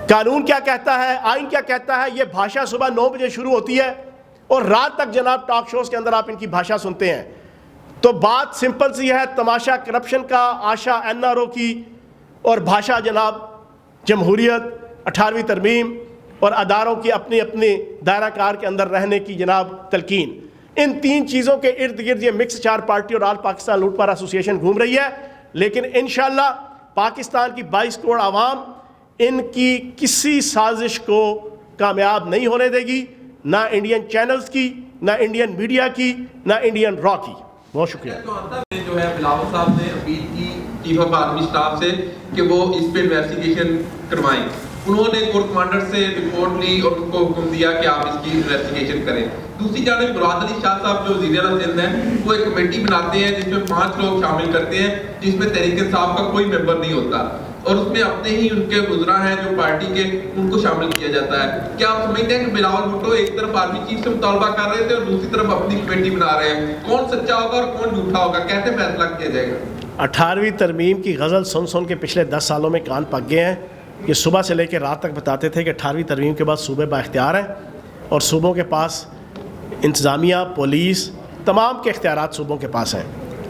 قانون کیا کہتا ہے، آئین کیا کہتا ہے، یہ بھاشا صبح 9 بجے شروع ہوتی ہے اور رات تک جناب ٹاک شوز کے اندر آپ ان کی بھاشا سنتے ہیں. تو بات سمپل سی ہے، تماشا کرپشن کا، آشا این آر او کی، اور بھاشا جناب جمہوریت، 18ویں ترمیم اور اداروں کی اپنی اپنی دائرہ کار کے اندر رہنے کی جناب تلقین. ان 3 چیزوں کے ارد گرد یہ مکس چار پارٹی اور آل پاکستان لوٹ مار ایسوسی ایشن گھوم رہی ہے. لیکن انشاءاللہ پاکستان کی 22 کروڑ عوام ان کی کسی سازش کو کامیاب نہیں ہونے دے گی، نہ انڈین چینلز کی، نہ انڈین میڈیا کی، نہ انڈین را کی. بہت شکریہ. جو ہے بلاول صاحب نے اپیل کی چیف آف آرمی اسٹاف سے کہ وہ اس پہ انویسٹیگیشن کروائیں. انہوں نے کور کمانڈر سے رپورٹ لی اور ان کو حکم دیا کہ آپ اس کی انویسٹیگیشن کریں. دوسری جانب مراد علی شاہ صاحب جو وزیر اعلیٰ سندھ ہیں، وہ ایک کمیٹی بناتے ہیں جس میں 5 لوگ شامل کرتے ہیں، جس میں تحریک انصاف کا کوئی ممبر نہیں ہوتا، اور اس میں اپنے ہی ان کے وزراء ہیں جو پارٹی کے، ان کو شامل کیا جاتا ہے. کیا آپ سمجھتے ہیں کہ بلاول بھٹو ایک طرف آرمی چیف سے مطالبہ کر رہے تھے اور دوسری طرف اپنی کمیٹی بنا رہے ہیں؟ کون سچا ہوگا اور کون جھوٹا ہوگا؟ کیسے فیصلہ کیا جائے گا؟ 18ویں ترمیم کی غزل سن سن کے پچھلے 10 سالوں میں کان پک گئے ہیں. یہ صبح سے لے کے رات تک بتاتے تھے کہ 18ویں ترمیم کے بعد صوبے با اختیار ہیں اور صوبوں کے پاس انتظامیہ، پولیس، تمام کے اختیارات صوبوں کے پاس ہیں.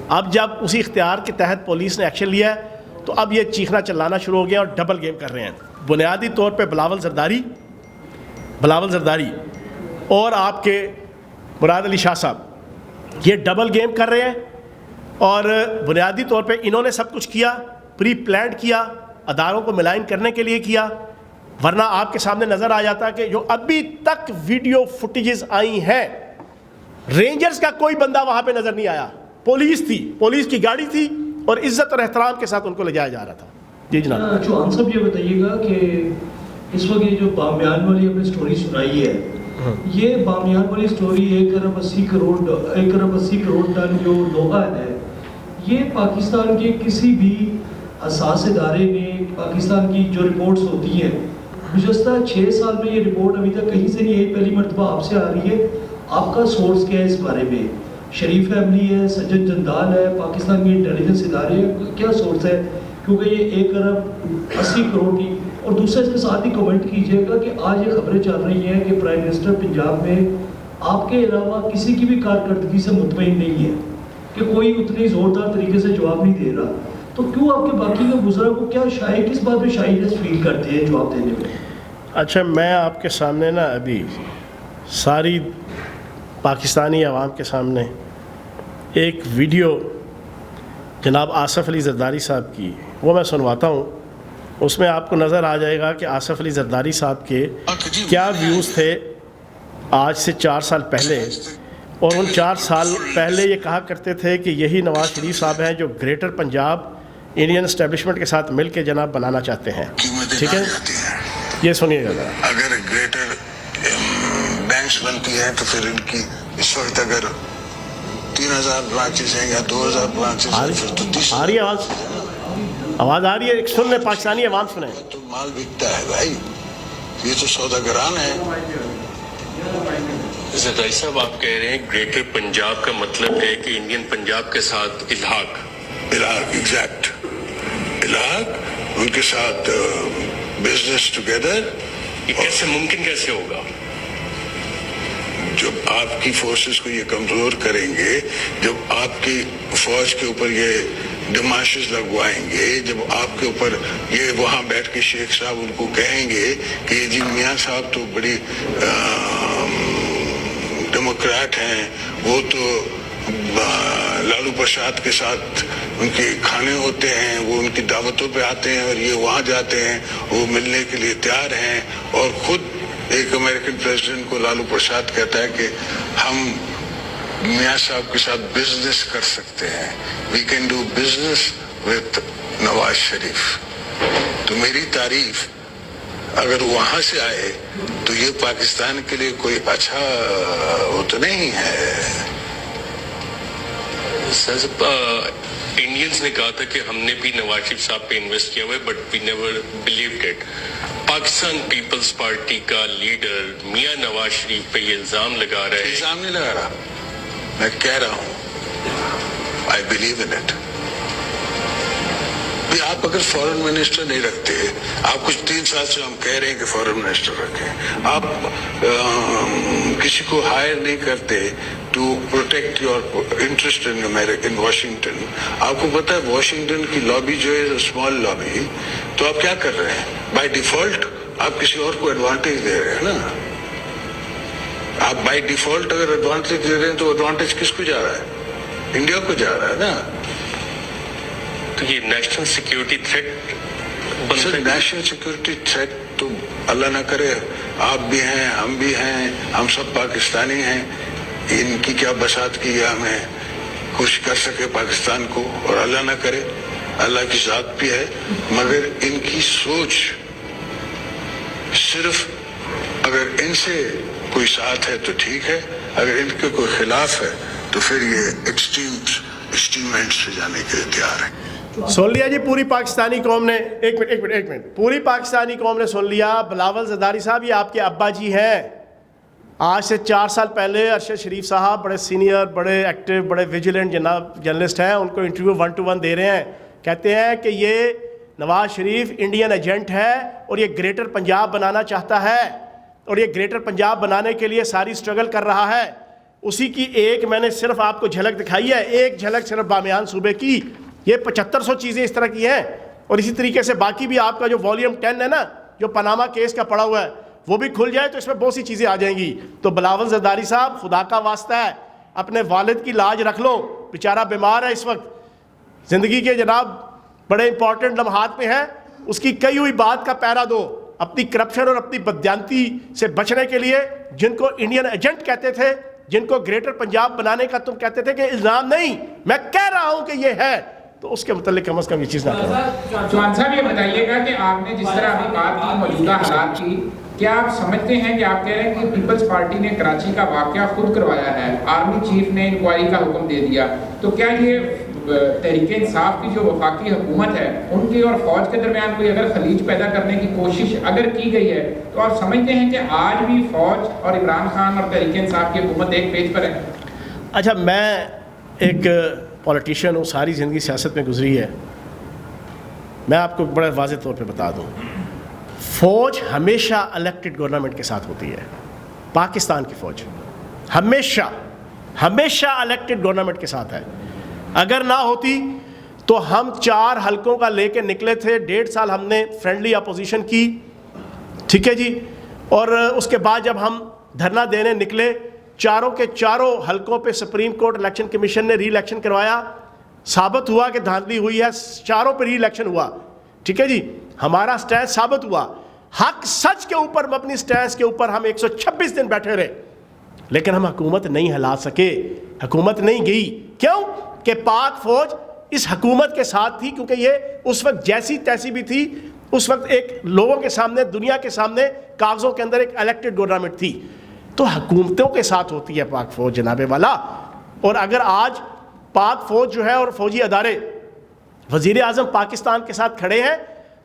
اب جب اسی اختیار کے تحت پولیس نے ایکشن لیا ہے تو اب یہ چیخنا چلانا شروع ہو گیا اور ڈبل گیم کر رہے ہیں. بنیادی طور پہ بلاول زرداری اور آپ کے مراد علی شاہ صاحب یہ ڈبل گیم کر رہے ہیں، اور بنیادی طور پہ انہوں نے سب کچھ کیا، پری پلانڈ کیا، اداروں کو ملائن کرنے کے لیے کیا. ورنہ آپ کے سامنے نظر آ جاتا کہ جو ابھی تک ویڈیو فوٹیجز آئی ہیں، رینجرز کا کوئی بندہ وہاں پہ نظر نہیں آیا. پولیس تھی، پولیس کی گاڑی تھی اور عزت اور احترام کے ساتھ ان کو لے جایا جا رہا تھا. جی جناب. چوہان صاحب یہ بتائیے گا کہ اس وقت یہ جو بامیان والی اپنی سٹوری سنائی ہے، یہ بامیان والی سٹوری 1 ارب 80 کروڑ ٹن جو لوہا ہے، یہ پاکستان کے کسی بھی حساس ادارے میں پاکستان کی جو رپورٹس ہوتی ہیں گزشتہ 6 سال میں یہ رپورٹ ابھی تک کہیں سے نہیں آئی، پہلی مرتبہ آپ سے آ رہی ہے. آپ کا سورس کیا ہے اس بارے میں؟ شریف فیملی ہے، سجن جندال ہے، پاکستان کے انٹیلیجنس ادارے ہیں، کیا سورس ہے؟ کیونکہ یہ 1 ارب 80 کروڑ کی. اور دوسرا اس کے ساتھ ہی کمنٹ کیجئے گا کہ آج یہ خبریں چل رہی ہیں کہ پرائم منسٹر پنجاب میں آپ کے علاوہ کسی کی بھی کارکردگی سے مطمئن نہیں ہے کہ کوئی اتنی زوردار طریقے سے جواب نہیں دے رہا، تو کیوں آپ کے باقی کے وزراء کو کیا شاید کس بات میں شائنیس فیل کرتے ہیں جواب دینے میں؟ اچھا، میں آپ کے سامنے نا ابھی ساری پاکستانی عوام کے سامنے ایک ویڈیو جناب آصف علی زرداری صاحب کی وہ میں سنواتا ہوں. اس میں آپ کو نظر آ جائے گا کہ آصف علی زرداری صاحب کے کیا ویوز تھے آج سے 4 سال پہلے، اور ان 4 سال پہلے یہ کہا کرتے تھے کہ یہی نواز شریف صاحب ہیں جو گریٹر پنجاب انڈین اسٹیبلشمنٹ کے ساتھ مل کے جناب بنانا چاہتے ہیں. ٹھیک ہے، یہ سنیے گا. اگر گریٹر بینکس بنتی ہیں تو پھر ان کی اس وقت اگر 3000 برانچز ہیں یا 2000 برانچز ہیں پھر تو 30 آ رہی ہے آواز آ رہی ہے؟ ایک سن لیں، پاکستانی عوام سنیں. تو مال بکتا ہے بھائی، یہ تو سوداگران ہے. زرداری صاحب آپ کہہ رہے ہیں گریٹر پنجاب کا مطلب ہے کہ انڈین پنجاب کے ساتھ الحاق. ایگزیکٹ الحاق، ان کے ساتھ بزنس ٹوگیدر. یہ کیسے ممکن کیسے ہوگا؟ جب آپ کی فورسز کو یہ کمزور کریں گے، جب آپ کی فوج کے اوپر یہ ڈماشز لگوائیں گے، جب آپ کے اوپر یہ وہاں بیٹھ کے شیخ صاحب ان کو کہیں گے کہ جی میاں صاحب تو بڑی ڈیموکریٹ ہیں، وہ تو لالو پرساد کے ساتھ ان کے کھانے ہوتے ہیں، وہ ان کی دعوتوں پہ آتے ہیں اور یہ وہاں جاتے ہیں، وہ ملنے کے لیے تیار ہیں. اور خود ایک امریکن پریزیڈنٹ کو لالو پرساد کہتا ہے کہ ہم میاں صاحب کے ساتھ بزنس کر سکتے ہیں، we can do business with Nawaz Sharif. تو میری تعریف اگر وہاں سے آئے تو یہ پاکستان کے لیے کوئی اچھا وہ تو نہیں ہے. انڈینز نے کہا تھا کہ ہم نے بھی نواز شریف صاحب پہ انویسٹ کیا ہوا ہے but we never believed it. Pakistan peoples party کا لیڈر میاں نواز شریف پہ یہ الزام لگا رہا ہے. الزام نہیں لگا رہا، میں کہہ رہا ہوں آئی بلیو ان اٹ. آپ اگر فورن منسٹر نہیں رکھتے، آپ کچھ 3 سال سے ہم کہہ رہے ہیں کہ فورن منسٹر رکھیں، آپ کسی کو ہائر نہیں کرتے to protect your interest in Washington. آپ کو پتا ہے واشنگٹن کی لابی جو ہے اسمال لابی، تو آپ کیا کر رہے ہیں؟ بائی ڈیفالٹ آپ کسی اور کو ایڈوانٹیج دے رہے ہیں نا. آپ بائی ڈیفالٹ اگر ایڈوانٹیج دے رہے ہیں تو ایڈوانٹیج کس کو جا رہا ہے؟ انڈیا کو جا رہا ہے نا. تو یہ نیشنل سیکیورٹی تھریٹ بنتا ہے. نیشنل سیکورٹی تھریٹ تو اللہ نہ کرے، آپ بھی ہیں، ہم بھی ہیں، ہم سب پاکستانی ہیں. ان کی کیا بساط کی ہے ہمیں خوش کر سکے پاکستان کو، اور اللہ نہ کرے، اللہ کی ذات بھی ہے. مگر ان کی سوچ صرف اگر ان سے کوئی ساتھ ہے تو ٹھیک ہے، اگر ان کے کوئی خلاف ہے تو پھر یہ ایکسٹریمنٹس سے جانے کے لیے تیار ہے. سن لیا جی پوری پاکستانی قوم نے. ایک منٹ پوری پاکستانی قوم نے سن لیا. بلاول زرداری صاحب یہ آپ کے ابا جی ہیں. آج سے 4 سال پہلے ارشد شریف صاحب بڑے سینئر، بڑے ایکٹیو، بڑے ویجیلنٹ جناب جرنلسٹ ہیں، ان کو انٹرویو 1 to 1 دے رہے ہیں. کہتے ہیں کہ یہ نواز شریف انڈین ایجنٹ ہے اور یہ گریٹر پنجاب بنانا چاہتا ہے، اور یہ گریٹر پنجاب بنانے کے لیے ساری سٹرگل کر رہا ہے. اسی کی ایک میں نے صرف آپ کو جھلک دکھائی ہے، ایک جھلک صرف بامیان صوبے کی. یہ 7500 چیزیں اس طرح کی ہیں. اور اسی طریقے سے باقی بھی آپ کا جو والیوم 10 ہے نا، جو پاناما کیس کا پڑا ہوا ہے، وہ بھی کھل جائے تو اس میں بہت سی چیزیں آ جائیں گی. تو بلاول زرداری صاحب، خدا کا واسطہ ہے، اپنے والد کی لاج رکھ لو. بیچارہ بیمار ہے اس وقت، زندگی کے جناب بڑے امپورٹنٹ لمحات میں ہے. اس کی کئی ہوئی بات کا پیرا دو. اپنی کرپشن اور اپنی بددیانتی سے بچنے کے لیے جن کو انڈین ایجنٹ کہتے تھے، جن کو گریٹر پنجاب بنانے کا تم کہتے تھے کہ الزام نہیں، میں کہہ رہا ہوں کہ یہ ہے، تو اس کے متعلق کم از کم یہ چیز نہ کریں. چوہان صاحب یہ بتائیے گا کہ آپ نے جس طرح ابھی بات کی موجودہ حالات کی، کیا آپ سمجھتے ہیں کہ آپ کہہ رہے ہیں کہ پیپلز پارٹی نے کراچی کا واقعہ خود کروایا ہے، آرمی چیف نے انکوائری کا حکم دے دیا، تو کیا یہ تحریک انصاف کی جو وفاقی حکومت ہے ان کی اور فوج کے درمیان کوئی اگر خلیج پیدا کرنے کی کوشش اگر کی گئی ہے، تو آپ سمجھتے ہیں کہ آج بھی فوج اور عمران خان اور تحریک انصاف کی حکومت ایک پیج پر ہے؟ اچھا، میں ایک پولیٹیشین ہوں، ساری زندگی سیاست میں گزری ہے. میں آپ کو بڑے واضح طور پہ بتا دوں، فوج ہمیشہ الیکٹڈ گورنمنٹ کے ساتھ ہوتی ہے. پاکستان کی فوج ہمیشہ الیکٹڈ گورنمنٹ کے ساتھ ہے. اگر نہ ہوتی تو ہم 4 حلقوں کا لے کے نکلے تھے, 1.5 سال ہم نے فرینڈلی اپوزیشن کی, ٹھیک ہے جی, اور اس کے بعد جب ہم دھرنا دینے نکلے, چاروں کے چاروں حلقوں پہ سپریم کورٹ الیکشن کمیشن نے ری الیکشن کروایا, ثابت ہوا کہ دھاندلی ہوئی ہے, چاروں پہ ری الیکشن ہوا, ٹھیک ہے جی, ہمارا سٹینس ثابت ہوا, حق سچ کے اوپر مبنی سٹینس کے اوپر ہم 126 دن بیٹھے رہے, لیکن ہم حکومت نہیں ہلا سکے, حکومت نہیں گئی. کیوں کہ پاک فوج اس حکومت کے ساتھ تھی, کیونکہ یہ اس وقت جیسی تیسی بھی تھی, اس وقت ایک لوگوں کے سامنے, دنیا کے سامنے کاغذوں کے اندر ایک الیکٹڈ گورنمنٹ تھی. تو حکومتوں کے ساتھ ہوتی ہے پاک فوج جناب والا. اور اگر آج پاک فوج جو ہے اور فوجی ادارے وزیر اعظم پاکستان کے ساتھ کھڑے ہیں,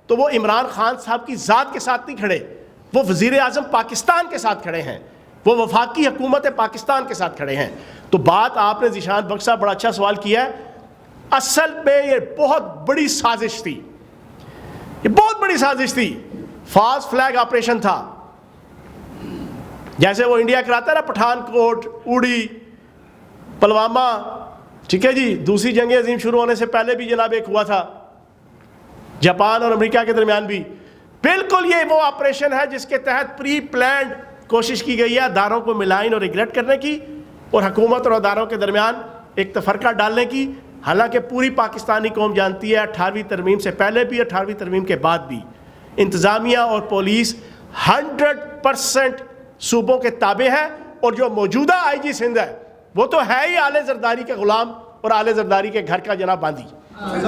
تو وہ عمران خان صاحب کی ذات کے ساتھ نہیں کھڑے, وہ وزیر اعظم پاکستان کے ساتھ کھڑے ہیں, وہ وفاقی حکومت پاکستان کے ساتھ کھڑے ہیں. تو بات آپ نے ذیشان بخش صاحب بڑا اچھا سوال کیا ہے. اصل میں یہ بہت بڑی سازش تھی, یہ بہت بڑی سازش تھی, فاسٹ فلیگ آپریشن تھا, جیسے وہ انڈیا کراتا ہے نا, پٹھان کوٹ, اوڑی, پلوامہ, ٹھیک ہے جی, دوسری جنگ عظیم شروع ہونے سے پہلے بھی جناب ایک ہوا تھا, جاپان اور امریکہ کے درمیان بھی. بالکل یہ وہ آپریشن ہے جس کے تحت پری پلانڈ کوشش کی گئی ہے اداروں کو ملائن اور ریگریٹ کرنے کی, اور حکومت اور اداروں کے درمیان ایک تفرقہ ڈالنے کی. حالانکہ پوری پاکستانی قوم جانتی ہے 18ویں ترمیم سے پہلے بھی, 18ویں ترمیم کے بعد بھی, انتظامیہ اور پولیس 100% صوبوں کے تابع ہے, اور جو موجودہ آئی جی سندھ ہے وہ تو ہے ہی آلے زرداری کے غلام اور آلے زرداری کے گھر کا جناب باندھی. جوان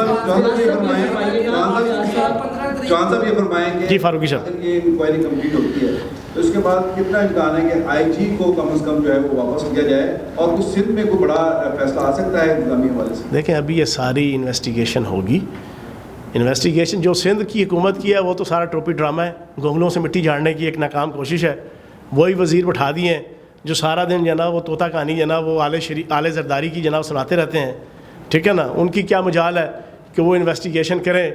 صاحب یہ فرمائیں کہ جی فاروقی صاحب, یہ انکوائری کمپلیٹ ہوتی ہے تو اس کے بعد کتنا امکان ہے کہ آئی جی کو کم از کم جو ہے وہ واپس کیا جائے, اور کچھ سندھ میں کوئی بڑا فیصلہ آ سکتا ہے انتظامی حوالے سے؟ دیکھیں ابھی یہ ساری انویسٹیگیشن ہوگی. انویسٹیگیشن جو سندھ کی حکومت کی ہے وہ تو سارا ٹوپی ڈرامہ ہے, گونگلوں سے مٹی جھاڑنے کی ایک ناکام کوشش ہے. وہی وزیر بٹھا دیے ہیں جو سارا دن جناب وہ طوطا کہانی جناب وہ آلے زرداری کی جناب سناتے رہتے ہیں, ٹھیک ہے نا. ان کی کیا مجال ہے کہ وہ انویسٹیگیشن کریں,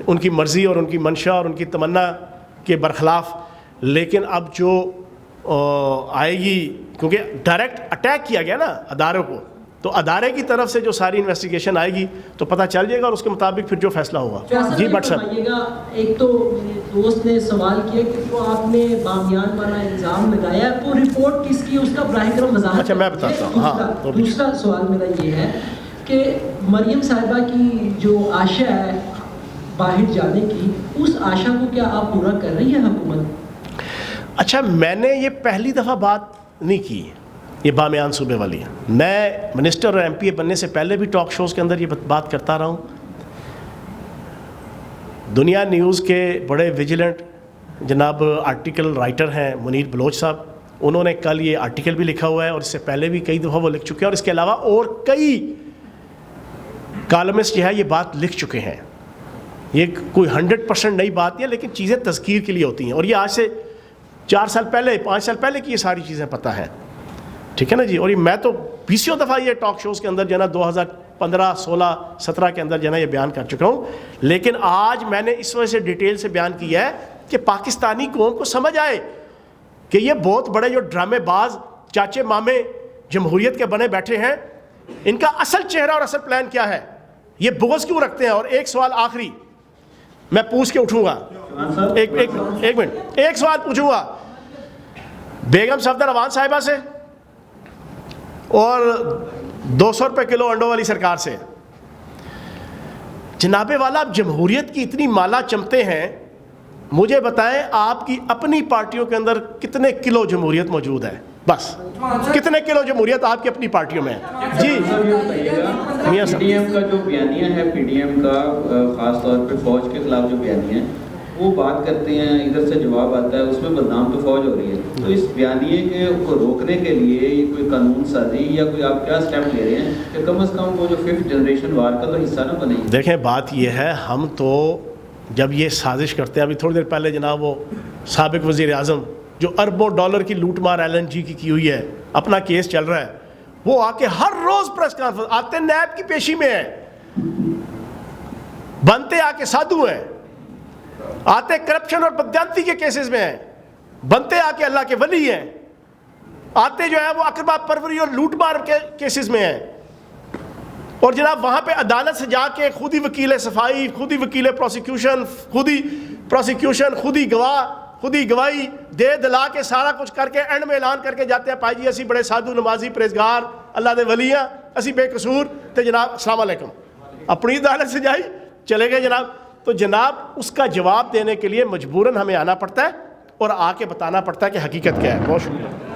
ان کی مرضی اور ان کی منشا اور ان کی تمنا کے برخلاف. لیکن اب جو آئے گی, کیونکہ ڈائریکٹ اٹیک کیا گیا نا اداروں کو, تو ادارے کی طرف سے جو ساری انویسٹیگیشن آئے گی تو پتہ چل جائے گا, اور اس کے مطابق پھر جو فیصلہ ہوگا. جی بٹ صاحب, ایک تو میرے دوست نے سوال کیا کہ جو آپ نے بامیان والا الزام لگایا ہے وہ رپورٹ کس کی, اس کا براہ کرم وضاحت. اچھا میں بتاتا ہوں. ہاں, دوسرا سوال میرا یہ ہے کہ مریم صاحبہ کی جو آشا ہے باہر جانے کی, اس آشا کو کیا آپ پورا کر رہی ہیں حکومت؟ اچھا, میں نے یہ پہلی دفعہ بات نہیں کی یہ بامیان صوبے والی. میں منسٹر اور ایم پی اے بننے سے پہلے بھی ٹاک شوز کے اندر یہ بات کرتا رہا ہوں. دنیا نیوز کے بڑے ویجیلنٹ جناب آرٹیکل رائٹر ہیں منیر بلوچ صاحب, انہوں نے کل یہ آرٹیکل بھی لکھا ہوا ہے, اور اس سے پہلے بھی کئی دفعہ وہ لکھ چکے ہیں, اور اس کے علاوہ اور کئی کالمسٹ جو ہے یہ بات لکھ چکے ہیں. یہ کوئی 100% نئی بات نہیں ہے, لیکن چیزیں تذکیر کے لیے ہوتی ہیں, اور یہ آج سے 4 سال پہلے 5 سال پہلے کی یہ ساری چیزیں پتہ ہیں, ٹھیک ہے نا جی. اور یہ میں تو 20 دفعہ یہ ٹاک شوز کے اندر جو ہے نا 2015 16 17 کے اندر جو ہے نا یہ بیان کر چکا ہوں. لیکن آج میں نے اس وجہ سے ڈیٹیل سے بیان کیا ہے کہ پاکستانی قوم کو سمجھ آئے کہ یہ بہت بڑے جو ڈرامے باز چاچے مامے جمہوریت کے بنے بیٹھے ہیں, ان کا اصل چہرہ اور اصل پلان کیا ہے, یہ بغض کیوں رکھتے ہیں. اور ایک سوال آخری میں پوچھ کے اٹھوں گا, ایک منٹ, ایک سوال پوچھوں گا بیگم صفدر روان صاحبہ سے اور 200 روپے کلو انڈوں والی سرکار سے. جناب والا آپ جمہوریت کی اتنی مالا چمتے ہیں, مجھے بتائیں آپ کی اپنی پارٹیوں کے اندر کتنے کلو جمہوریت موجود ہے, بس کتنے کلو جمہوریت آپ کی اپنی پارٹیوں میں ہے؟ جی پی ڈی ایم کا جو بیانیہ ہے, پی ڈی ایم کا خاص طور پہ فوج کے خلاف جو بیانیہ ہے وہ بات کرتے ہیں, ادھر سے جواب آتا ہے, اس میں بدنام تو فوج ہو رہی ہے. تو اس بیانیے کے کو روکنے کے لیے یہ کوئی قانون سازی یا کوئی آپ کیا اسٹیپ لے رہے ہیں کہ کم از کم وہ جو 5th جنریشن وار کا تو حصہ نہ بنے؟ دیکھیں بات یہ ہے, ہم تو جب یہ سازش کرتے ہیں, ابھی تھوڑی دیر پہلے جناب وہ سابق وزیر اعظم جو اربوں ڈالر کی لوٹ مار LNG کی ہوئی ہے, اپنا کیس چل رہا ہے, وہ آ کے ہر روز پریس کانفرنس آتے, نیب کی پیشی میں ہیں, بنتے آ کے سادھو ہیں, آتے کرپشن اور بددیانتی کے کیسز میں ہیں, بنتے آ کے اللہ کے ولی ہیں, آتے جو ہیں وہ اقربا پروری اور لوٹ مار کے کیسز میں ہیں، اور جناب وہاں پہ عدالت سے جا کے خود ہی وکیل صفائی، خود ہی وکیل پروسیکیوشن، خود ہی گواہ، خود ہی گواہی دے دلا کے سارا کچھ کر کے اینڈ میں اعلان کر کے جاتے ہیں پائی جی اسی بڑے سادھو نمازی پرہیزگار اللہ دے ولی ہیں، اسی بے قصور تے جناب السلام علیکم، اپنی عدالت سے جائی چلے گئے جناب. تو جناب اس کا جواب دینے کے لیے مجبوراً ہمیں آنا پڑتا ہے اور آ کے بتانا پڑتا ہے کہ حقیقت کیا ہے. بہت شکریہ.